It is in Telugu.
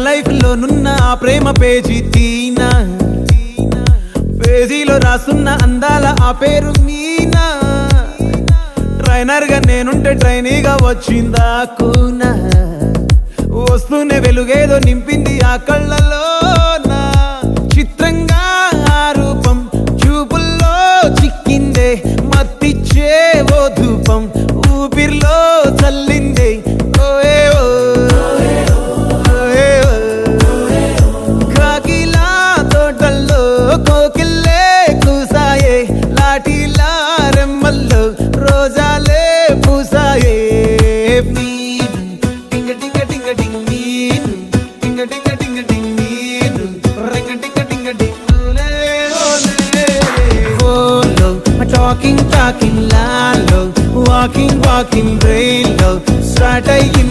లైఫ్ లో నున్న ఆ ప్రేమ పేజీ తీనా, పేజీలో రాసున్న అందాల ఆ పేరు మీనా. ట్రైనర్ గా నేనుంటే ట్రైనీగా వచ్చిందా కూనా, వస్తూనే వెలుగేదో నింపింది ఆ కళ్ళలోనా. చిత్రంగా ఆ రూపం చూపుల్లో చిక్కిందే, మత్తిచ్చే ఓ ధూపం ఊపిరిలో చల్లిందే. ఓయే ఓ కాకిలా తోటల్లో కోకిల్లే కూసాయే, లాఠీలా రెమ్మల్లో రోజాలే పూసాయే. టింగ టింగ టింగ టింగ్ నీరు, టింగ టింగ టింగ టింగ్ నీరు, రింగ టింగ టింగ టింగులే ఓలే. ఓలో టాకింగ్ టాకింగ్ లాలో, వాకింగ్ వాకింగ్ బ్రెయిన్ లో స్టార్ట్ అయ్యింది